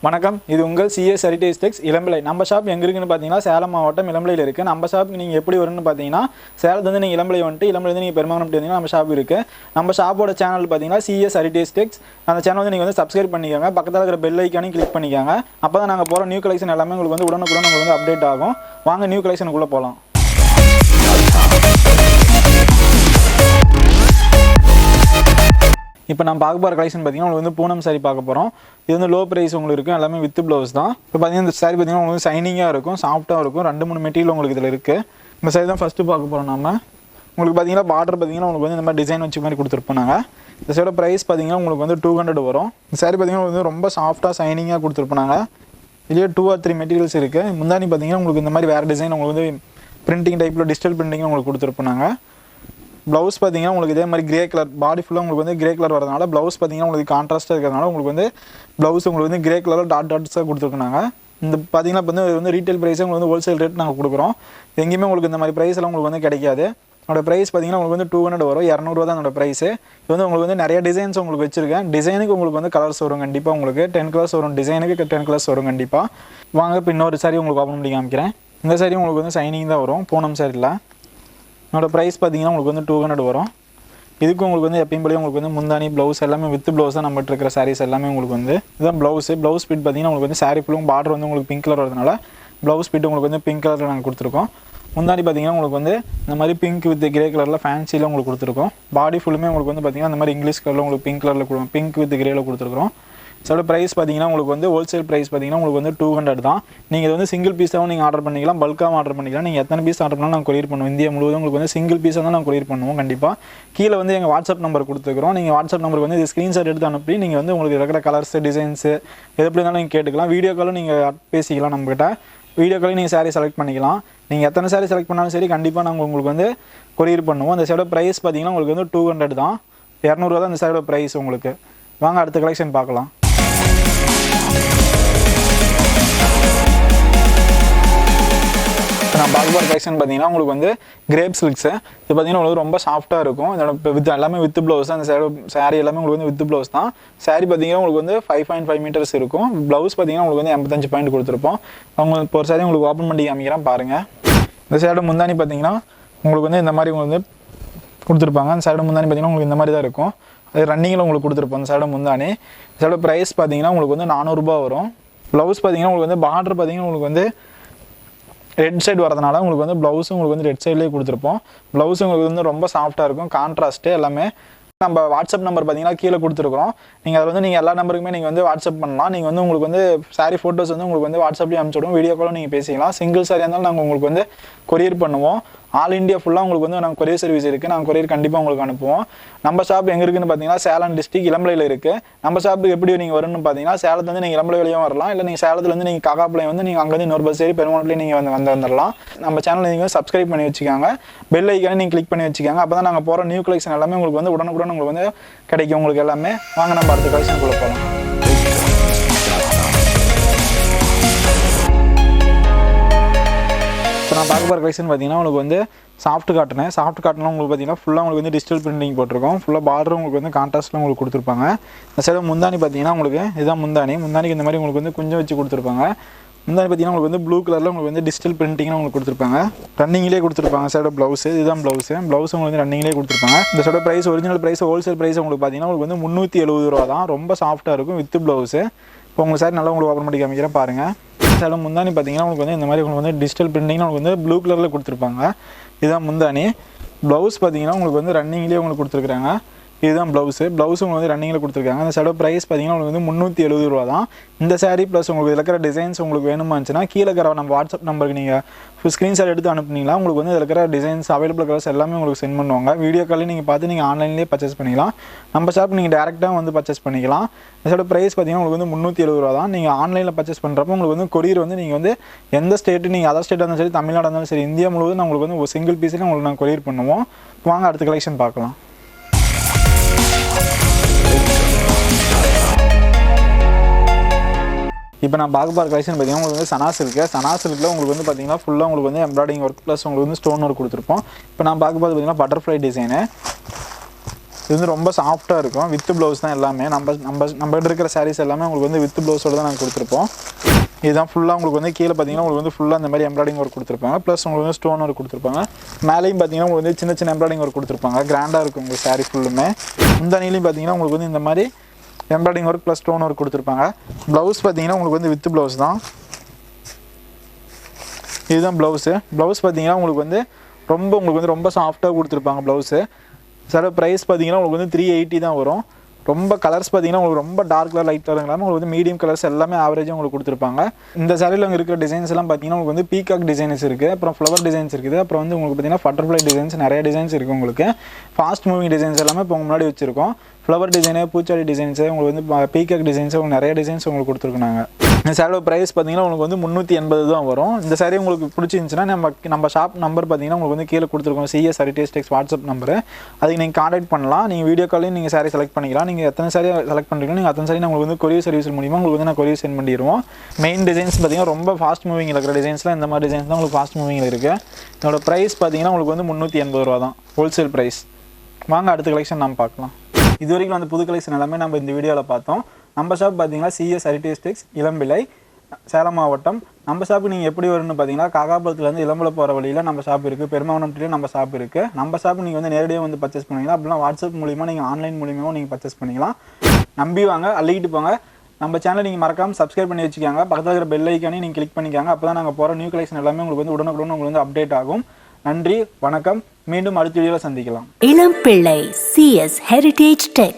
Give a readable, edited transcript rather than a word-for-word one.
வணக்கம் இது உங்கள் C.S.HERITAGE TEX இளம்பிள்ளை நம்ம ஷாப் எங்க இருக்குன்னு பாத்தீங்கன்னா சேலம் மாவட்டம் இளம்பிள்ளையில இருக்கு நம்ம ஷாப்புக்கு நீங்க எப்படி வரணும்னு பாத்தீங்கன்னா சேலத்துல இருந்து நீங்க இளம்பிள்ளை வந்துட்டு இளம்பிள்ளையில இருந்து நீங்க பெருமாங்கனம் வந்தீங்கன்னா நம்ம ஷாப் இருக்கு நம்ம ஷாப்போட சேனல் பாத்தீங்கன்னா C.S.HERITAGE TEX அந்த சேனல் வந்து நீங்க வந்து சப்ஸ்கிரைப் பண்ணிக்கோங்க பக்கத்துல இருக்கிற பெல் ஐகானையும் கிளிக் பண்ணிக்கோங்க அப்பதான் நாங்க போற நியூ கலெக்ஷன் எல்லாமே உங்களுக்கு வந்து உடனுக்குடன் உங்களுக்கு வந்து அப்டேட் ஆகும் வாங்க நியூ கலெக்ஷனுக்குள்ள போலாம் இப்போ நான் பார்க்க போகிற கலெக்ஷன் பார்த்தீங்கன்னா உங்களுக்கு வந்து பூனம் சாரி பார்க்க போகிறோம் இது வந்து லோ ப்ரைஸ் உங்களுக்கு இருக்கும் எல்லாமே வித் ப்ளவுஸ் தான் இப்போ பார்த்தீங்கன்னா இந்த சாரி பார்த்தீங்கன்னா உங்களுக்கு ஷைனிங்காக இருக்கும் சாஃப்ட்டாக இருக்கும் 2-3 மெட்டீரியல் உங்களுக்கு இதில் இருக்குது இந்த சாரி தான் ஃபஸ்ட்டு பார்க்க போகிறோம் நம்ம உங்களுக்கு பார்த்தீங்கன்னா பார்டர் பார்த்தீங்கன்னா உங்களுக்கு வந்து இந்த மாதிரி டிசைன் வச்சு மாதிரி கொடுத்துருப்போம் நாங்கள் இந்த சாரியோட ப்ரைஸ் பார்த்தீங்கன்னா உங்களுக்கு வந்து 200 வரும் இந்த சாரி பார்த்தீங்கன்னா வந்து ரொம்ப சாஃப்ட்டாக ஷைனிங்காக கொடுத்துருப்போம் நாங்கள் இதுலேயே 2 or 3 மெட்டீரியல்ஸ் இருக்குது முந்தானி பார்த்தீங்கன்னா உங்களுக்கு இந்த மாதிரி வேறு டிசைன் உங்களுக்கு வந்து பிரிண்டிங் டைப்பில் டிஜிட்டல் பிரிண்டிங் உங்களுக்கு கொடுத்துருப்போம் நாங்கள் ப்ளவுஸ் பார்த்தீங்கன்னா உங்களுக்கு இதே மாதிரி கிரே கலர் பாடி ஃபுல்லாக உங்களுக்கு வந்து கிரே கலர் வரதுனால ப்ளவுஸ் பார்த்தீங்கன்னா உங்களுக்கு கான்ட்ராஸ்ட்டாக இருக்கிறதுனால உங்களுக்கு வந்து ப்ளவுஸ் உங்களுக்கு வந்து கிரே கலரில் டாட்ஸாக கொடுத்துருக்காங்க இந்த பார்த்தீங்கன்னா இப்போ வந்து ரீட்டைல் ப்ரைஸே உங்களுக்கு வந்து ஹோல்சேல் ரேட் நாங்கள் கொடுக்குறோம் எங்கேயுமே உங்களுக்கு இந்த மாதிரி ப்ரைஸ்லாம் உங்களுக்கு வந்து கிடைக்காது அதோட ப்ரைஸ் பார்த்தீங்கன்னா உங்களுக்கு வந்து 200 வரும் 200 தான் அதோட ப்ரைஸு இது வந்து உங்களுக்கு வந்து நிறைய டிசைன்ஸ் உங்களுக்கு வச்சிருக்கேன் டிசைனுக்கு உங்களுக்கு வந்து கலர்ஸ் வரும் கண்டிப்பாக உங்களுக்கு 10 கலர்ஸ் வரும் டிசைனுக்கு 10 கலர்ஸ் வரும் கண்டிப்பாக வாங்க இப்போ இன்னொரு சாரி உங்களுக்கு ஓப்பன் பண்ணி காமிக்கிறேன் இந்த சாரி உங்களுக்கு வந்து ஷைனிங் தான் வரும் பூனம் சாரியில் என்னோட ப்ரைஸ் பார்த்தீங்கன்னா உங்களுக்கு வந்து 200 வரும் இதுக்கு உங்களுக்கு வந்து எப்பயும் போல உங்களுக்கு வந்து முந்தானி ப்ளவுஸ் எல்லாமே வித் ப்ளவுஸ் தான் நம்மகிட்ட இருக்கிற சாரீஸ் எல்லாமே உங்களுக்கு வந்து இதுதான் ப்ளவுஸ் ஸ்பீட் பார்த்தீங்கன்னா உங்களுக்கு வந்து சாரி ஃபுல்லும் பார்டர் வந்து உங்களுக்கு பிங்க் கலர் வரதுனால ப்ளவுஸ் ஸ்பீட் உங்களுக்கு வந்து பிங்க் கலரில் நாங்கள் கொடுத்துருக்கோம் முந்தானி பார்த்தீங்கன்னா உங்களுக்கு வந்து இந்த மாதிரி பிங்க் வித் கிரே கலரில் ஃபேன்சியில் உங்களுக்கு கொடுத்துருக்கோம் பாடி ஃபுல்லுமே உங்களுக்கு வந்து பார்த்தீங்கன்னா இந்த மாதிரி இங்கிலீஷ் கலரில் உங்களுக்கு பிங்க் கலரில் கொடுக்கும் பிங்க் வித் கிரேல கொடுத்துருக்கோம் இதோட ப்ரைஸ் பார்த்தீங்கன்னா உங்களுக்கு வந்து ஹோல்சேல் ப்ரைஸ் பார்த்தீங்கன்னா உங்களுக்கு வந்து 200 தான் நீங்கள் இது வந்து சிங்கிள் பீஸாகவும் நீங்கள் ஆர்டர் பண்ணிக்கலாம் பல்காகவும் ஆர்டர் பண்ணிக்கலாம் நீங்கள் எத்தனை பீஸ் ஆர்டர் பண்ணாலும் நாங்கள் கொரியர் பண்ணுவோம் இந்தியா முழுவதும் உங்களுக்கு வந்து சிங்கிள் பீஸாக தான் நாங்கள் கொரியர் பண்ணுவோம் கண்டிப்பாக கீழே வந்து எங்கள் வாட்ஸ்அப் நம்பர் கொடுத்துருக்கோம் நீங்கள் வாட்ஸ்அப் நம்பருக்கு வந்து இது ஸ்க்ரீன்ஷாட் எடுத்து அனுப்பி நீங்கள் வந்து உங்களுக்கு இருக்கிற கலர்ஸ் டிசைன்ஸு எது எப்படி இருந்தாலும் நீங்கள் கேட்டுக்கலாம் வீடியோ காலும் நீங்கள் பேசிக்கலாம் நம்மகிட்ட வீடியோ காலையும் நீங்கள் சாரீ செலக்ட் பண்ணிக்கலாம் நீங்கள் எத்தனை சாரீ செலக்ட் பண்ணாலும் சரி கண்டிப்பாக நாங்கள் உங்களுக்கு வந்து கொரியர் பண்ணுவோம் அந்த சைடோட ப்ரைஸ் பார்த்தீங்கன்னா உங்களுக்கு வந்து 200 தான் 200 தான் இந்த சைடோட ப்ரைஸ் உங்களுக்கு வாங்க அடுத்த கலெக்ஷன் பார்க்கலாம் நான் பார்க்குற கலெக்ஷன் பார்த்தீங்கன்னா உங்களுக்கு வந்து கிரேப் சில்க்ஸு இது பார்த்தீங்கன்னா உங்களுக்கு ரொம்ப சாஃப்ட்டாக இருக்கும் இதோட வித் எல்லாமே வித் ப்ளவுஸ் தான் அந்த சாரீ எல்லாமே உங்களுக்கு வந்து வித் ப்ளவுஸ் தான் சாரீ பார்த்தீங்கன்னா உங்களுக்கு வந்து 5.5 மீட்டர்ஸ் இருக்கும் ப்ளவுஸ் பார்த்தீங்கன்னா உங்களுக்கு வந்து 85 பாயிண்ட் கொடுத்துருப்போம் உங்களுக்கு இப்போ ஒரு சாரி உங்களுக்கு ஓப்பன் பண்ணி காமிக்கிறேன் பாருங்கள் இந்த சைடோட முந்தானி பார்த்தீங்கன்னா உங்களுக்கு வந்து இந்த மாதிரி உங்களுக்கு வந்து கொடுத்துருப்பாங்க அந்த சைடோட முந்தானி பார்த்தீங்கன்னா உங்களுக்கு இந்த மாதிரி தான் இருக்கும் அது ரன்னிங்கில் உங்களுக்கு கொடுத்துருப்போம் அந்த சைடோட முந்தானி இந்த சைடோட ப்ரைஸ் பார்த்தீங்கன்னா உங்களுக்கு வந்து 400 ரூபாய் வரும் ப்ளவுஸ் பார்த்தீங்கன்னா உங்களுக்கு வந்து பார்டர் பார்த்தீங்கன்னா உங்களுக்கு வந்து ரெட் சைடு வரதுனால உங்களுக்கு வந்து ப்ளவுஸும் உங்களுக்கு வந்து ரெட் சைட்லேயே கொடுத்துருப்போம் ப்ளவுஸ் உங்களுக்கு வந்து ரொம்ப சாஃப்ட்டாக இருக்கும் கான்ட்ராஸ்ட்டு எல்லாமே நம்ம வாட்ஸ்அப் நம்பர் பார்த்தீங்கன்னா கீழே கொடுத்துருக்கோம் நீங்கள் அதில் வந்து நீங்கள் எல்லா நம்பருக்குமே நீங்கள் வந்து வாட்ஸ்அப் பண்ணலாம் நீங்கள் வந்து உங்களுக்கு வந்து சாரீ ஃபோட்டோஸ் வந்து உங்களுக்கு வந்து வாட்ஸ்அப்லேயும் அனுப்பிச்சிடுவோம் வீடியோ காலும் நீங்கள் பேசிக்கலாம் சிங்கிள் சாரியாக இருந்தாலும் நாங்கள் உங்களுக்கு வந்து கொரியர் பண்ணுவோம் ஆல் இந்தியா ஃபுல்லாக உங்களுக்கு வந்து நாங்கள் கொரியர் சர்வீஸ் இருக்குது நாங்கள் கொரியர் கண்டிப்பாக உங்களுக்கு அனுப்புவோம் நம்ம ஷாப் எங்கே இருக்குன்னு பார்த்தீங்கன்னா சேலம் டிஸ்ட்ரிக்ட் இளம்பிள்ளையில் இருக்குது நம்ம ஷாப்புக்கு எப்படி நீங்கள் வரணும்னு பார்த்தீங்கன்னா சேலத்துலேருந்து நீங்கள் இளம்பிள்ளை வழியாக வரலாம் இல்லை நீங்கள் சேலத்துலேருந்து நீங்கள் காக்காப்பாளையம் வந்து நீங்கள் அங்கேருந்து இன்னொரு பஸ் ஏறி பெருமாள்லேயே நீங்கள் வந்துடலாம் நம்ம சேனலை நீங்கள் சப்ஸ்கிரைப் பண்ணி வச்சுக்காங்க பெல் ஐக்கானே நீங்கள் கிளிக் பண்ணி வச்சுக்காங்க அப்போ தான் நாங்கள் போகிற நியூ கலெக்ஷன் எல்லாமே உங்களுக்கு வந்து உடனுக்குடன் உங்களுக்கு வந்து கிடைக்கும் உங்களுக்கு எல்லாமே வாங்க நம்ம அடுத்த கலெக்ஷனுக்குள்ளே போகலாம் நான் பார்க்க போகிற கலெக்ஷன் பார்த்தீங்கன்னா உங்களுக்கு வந்து சாஃப்ட் காட்டனில் உங்களுக்கு பார்த்தீங்கன்னா ஃபுல்லாக உங்களுக்கு வந்து டிஜிட்டல் பிரிண்டிங் போட்டிருக்கோம் ஃபுல்லாக பார்டர் உங்களுக்கு வந்து கான்ட்ராஸ்ட்டில் உங்களுக்கு கொடுத்துருப்பாங்க இந்த சைடு முந்தானி பார்த்தீங்கன்னா உங்களுக்கு இதுதான் முந்தானிக்கு இந்த மாதிரி உங்களுக்கு வந்து கொஞ்சம் வச்சு கொடுத்துருப்பாங்க முந்தானி பார்த்தீங்கன்னா உங்களுக்கு வந்து ப்ளூ கலரில் உங்களுக்கு வந்து டிஜிட்டல் பிரிண்டிங்னு உங்களுக்கு கொடுத்துருப்பாங்க ரன்னிங்லேயே கொடுத்துருப்பாங்க சைடு ப்ளவுஸ் இதுதான் ப்ளவுஸ் உங்களுக்கு வந்து ரன்னிங்லேயே கொடுத்துருப்பாங்க இந்த side price original price wholesale price உங்களுக்கு பார்த்தீங்கன்னா உங்களுக்கு வந்து 370 ரூபா தான் ரொம்ப சாஃப்ட்டாக இருக்கும் வித் ப்ளவுஸ் இப்போ உங்களுக்கு சார் நல்லா உங்களுக்கு ஓப்பன் பண்ணி காமிக்கிறேன் பாருங்கள் சைடு முந்தானி பார்த்தீங்கன்னா உங்களுக்கு வந்து இந்த மாதிரி உங்களுக்கு வந்து டிஜிட்டல் பிரிண்டிங்னா உங்களுக்கு வந்து ப்ளூ கலரில் கொடுத்துருப்பாங்க இதுதான் முந்தானி ப்ளவுஸ் பார்த்தீங்கன்னா உங்களுக்கு வந்து ரன்னிங்லேயே உங்களுக்கு கொடுத்துருக்காங்க இதுதான் ப்ளவுஸ் உங்களுக்கு வந்து ரன்னிங்கில் கொடுத்துருக்காங்க அந்த சைடோ ப்ரைஸ் பார்த்தீங்கன்னா உங்களுக்கு வந்து 370 ரூபா தான் இந்த சாரீ ப்ளஸ் உங்களுக்கு இதில் இருக்கிற டிசைன்ஸ் உங்களுக்கு வேணுமாச்சுன்னா கீழே இருக்கிற நம்ம வாட்ஸ்அப் நம்பருக்கு நீங்கள் ஸ்க்ரீன்ஷாட் எடுத்து அனுப்புனீங்களா உங்களுக்கு வந்து இதில் இருக்கிற டிசைன்ஸ் அவைலபிள் கலர்ஸ் எல்லாமே உங்களுக்கு சென்ட் பண்ணுவாங்க வீடியோ காலையும் நீங்கள் பார்த்து நீங்கள் ஆன்லைன்லேயே பர்ச்சேஸ் பண்ணிக்கலாம் நம்ம ஷாப் நீங்கள் டேரெக்டாக வந்து பர்ச்சேஸ் பண்ணிக்கலாம் இந்த சைடோ ப்ரைஸ் பார்த்தீங்கன்னா உங்களுக்கு வந்து 370 ரூபா தான் நீங்கள் ஆன்லைனில் பர்ச்சேஸ் பண்ணுறப்போ உங்களுக்கு வந்து கொரியர் வந்து நீங்கள் வந்து எந்த ஸ்டேட்டு நீங்கள் அதர் ஸ்டேட்டாக இருந்தாலும் சரி தமிழ்நாடு இருந்தாலும் சரி இந்தியா முழுவதும் உங்களுக்கு வந்து ஒரு சிங்கிள் பீஸில் உங்களுக்கு நாங்கள் கொரியர் பண்ணுவோம் வாங்க அடுத்த கலெக்ஷன் பார்க்கலாம் இப்போ நான் பார்க்க போகிற கலெக்ஷன் பார்த்தீங்கன்னா உங்களுக்கு வந்து சனா சில்கில் உங்களுக்கு வந்து பார்த்தீங்கன்னா ஃபுல்லாக உங்களுக்கு வந்து எம்ப்ராய்டிங் ஒர்க் ப்ளஸ் உங்களுக்கு வந்து ஸ்டோன் ஒர்க் கொடுத்துருப்போம் இப்போ நான் பார்க்க போகிறது பார்த்தீங்கன்னா பட்டர்ஃப்ளை டிசைனு இது வந்து ரொம்ப சாஃப்ட்டாக இருக்கும். வித் ப்ளவுஸ் தான் எல்லாமே. நம்மகிட்ட இருக்கிற சாரீஸ் எல்லாமே உங்களுக்கு வந்து வித் ப்ளவுஸோட தான் நாங்கள் கொடுத்துருப்போம். இதுதான் ஃபுல்லாக உங்களுக்கு வந்து கீழே பார்த்தீங்கன்னா உங்களுக்கு வந்து ஃபுல்லாக அந்த மாதிரி எம்ப்ராய்டிங் ஒர்க் கொடுத்துருப்பாங்க. ப்ளஸ் உங்களுக்கு வந்து ஸ்டோன் ஒர்க் கொடுத்துருப்பாங்க. மேலேயும் பார்த்தீங்கன்னா உங்களுக்கு வந்து சின்ன சின்ன எம்ப்ராய்டிங் ஒர்க் கொடுத்துருப்பாங்க. கிராண்டாக இருக்கும் உங்களுக்கு சாரீ ஃபுல்லுமே. முந்தானிலையும் பார்த்தீங்கன்னா உங்களுக்கு வந்து இந்த மாதிரி embroidery work plus stone work கொடுத்துருப்பாங்க. ப்ளவுஸ் பார்த்தீங்கன்னா உங்களுக்கு வந்து வித் ப்ளவுஸ் தான். இதுதான் ப்ளவுஸு. ப்ளவுஸ் பார்த்தீங்கன்னா உங்களுக்கு வந்து ரொம்ப சாஃப்ட்டாக கொடுத்துருப்பாங்க ப்ளவுஸு. சார் ப்ரைஸ் பார்த்தீங்கன்னா உங்களுக்கு வந்து 380 தான் வரும். ரொம்ப கலர்ஸ் பார்த்தீங்கன்னா உங்களுக்கு ரொம்ப டார்க் கலர் லைட் கலர் இல்லாமல் உங்களுக்கு வந்து மீடியம் கலர்ஸ் எல்லாமே ஆவரேஜாக உங்களுக்கு கொடுத்துருப்பாங்க. இந்த சாரியில் இருக்கிற டிசைன்ஸ் எல்லாம் பார்த்தீங்கன்னா உங்களுக்கு வந்து பீகாக் டிசைன்ஸ் இருக்குது, அப்புறம் ஃப்ளவர் டிசைன்ஸ் இருக்குது, அப்புறம் வந்து உங்களுக்கு பார்த்தீங்கன்னா பட்டர்ஃப்ளை டிசைன்ஸ் நிறைய டிசைன்ஸ் இருக்குது. உங்களுக்கு ஃபாஸ்ட் மூவிங் டிசைன்ஸ் எல்லாமே இப்போ முன்னாடி வச்சிருக்கோம். ஃப்ளவர் டிசைனு, பூச்சாடி டிசைன்ஸு, உங்களுக்கு வந்து பீகாக் டிசைன்ஸ், உங்களுக்கு நிறைய டிசைன்ஸ் உங்களுக்கு கொடுத்துருக்காங்க. இந்த சாரியோட ப்ரைஸ் பார்த்தீங்கன்னா உங்களுக்கு வந்து 380 தான் வரும். இந்த சாரி உங்களுக்கு பிடிச்சிருந்துச்சுன்னா நம்ம ஷாப் நம்பர் பார்த்தீங்கன்னா உங்களுக்கு வந்து கீழே கொடுத்துருக்கோம். C.S. Heritage Tex WhatsApp number. அதுக்கு நீங்கள் கான்டாக்ட் பண்ணலாம். நீங்கள் வீடியோ காலையும் நீங்கள் சாரி செலக்ட் பண்ணிக்கலாம். நீங்கள் எத்தனை சாரி செலக்ட் பண்ணுறீங்களோ நீங்கள் அத்தனை சாரி உங்களுக்கு வந்து கொரியர் சர்வீஸ் மூலிமா உங்களுக்கு வந்து நான் கொரியர் சென்ட் பண்ணிடுவோம். மெயின் டிசைன்ஸ் பார்த்தீங்கன்னா ரொம்ப ஃபாஸ்ட் மூவிங் இருக்கிற டிசைன்ஸ்லாம் இந்த மாதிரி டிசைன்ஸ் தான் உங்களுக்கு ஃபாஸ்ட் மூவிங்கில் இருக்குது. இதோட ப்ரைஸ் பார்த்தீங்கன்னா உங்களுக்கு வந்து 380 ரூபா தான் ஹோல்சேல் ப்ரைஸ். வாங்க அடுத்த கலெக்ஷன் நம்ம பார்க்கலாம். இது வரைக்கும் அந்த புது கலெக்ஷன் எல்லாமே நம்ம இந்த வீடியோவில் பார்த்தோம். நம்ம ஷாப் பார்த்தீங்கன்னா C.S. Heritage Tex இளம்பிள்ளை, சேலம் மாவட்டம். நம்ம ஷாப்புக்கு நீங்கள் எப்படி வரும்னு பார்த்தீங்கன்னா காகாபுரத்துலேருந்து இளம்பிள்ளை போகிற வழியில் நம்ம ஷாப் இருக்குது. பெருமாகுண்டம்பட்டியில் நம்ம ஷாப் இருக்குது. நம்ம ஷாப் நீங்கள் வந்து நேரடியாக வந்து பர்ச்சேஸ் பண்ணிக்கலாம். அப்படின்னா வாட்ஸ்அப் மூலிமா நீங்கள் ஆன்லைன் மூலியமாக நீங்கள் பர்ச்சேஸ் பண்ணிக்கலாம். நம்பி வாங்க, அள்ளிக்கிட்டு போங்க. நம்ம சேனலை நீங்கள் மறக்காமல் சப்ஸ்கிரைப் பண்ணி வச்சுக்காங்க. பக்கத்தில் இருக்கிற பெல் ஐக்கானே நீங்கள் கிளிக் பண்ணிக்காங்க. அப்போ தான் நாங்கள் போகிற நியூ கலெக்ஷன் எல்லாமே உங்களுக்கு வந்து உடனுக்குடன் உங்களுக்கு வந்து அப்டேட் ஆகும். நன்றி, வணக்கம். மீண்டும் அடுத்த வீடியோவில் சந்திக்கலாம். இளம்பிள்ளை C.S. Heritage Tex.